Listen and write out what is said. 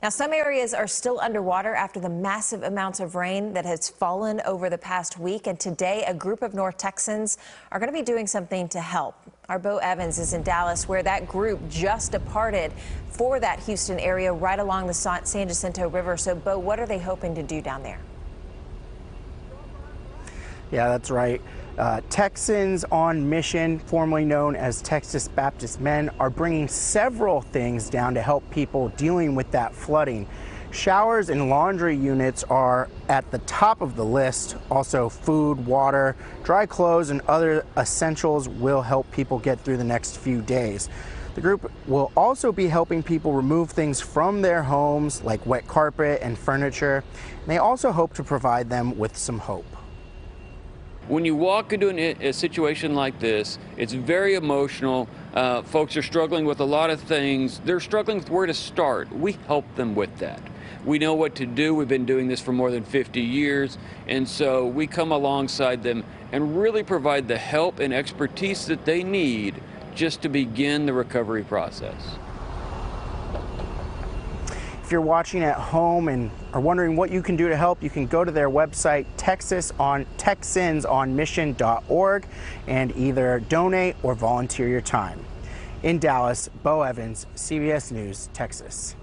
Now, some areas are still underwater after the massive amounts of rain that has fallen over the past week. And today, a group of North Texans are going to be doing something to help. Our Bo Evans is in Dallas, where that group just departed for that Houston area right along the San Jacinto River. So, Bo, what are they hoping to do down there? Yeah, that's right. Texans on Mission, formerly known as Texas Baptist Men, are bringing several things down to help people dealing with that flooding. Showers and laundry units are at the top of the list. Also, food, water, dry clothes, and other essentials will help people get through the next few days. The group will also be helping people remove things from their homes, like wet carpet and furniture. And they also hope to provide them with some hope. When you walk into a situation like this, it's very emotional. Folks are struggling with a lot of things. They're struggling with where to start. We help them with that. We know what to do. We've been doing this for more than 50 years. And so we come alongside them and really provide the help and expertise that they need just to begin the recovery process. If you're watching at home and are wondering what you can do to help, you can go to their website, texansonmission.org, and either donate or volunteer your time. In Dallas, Bo Evans, CBS News, Texas.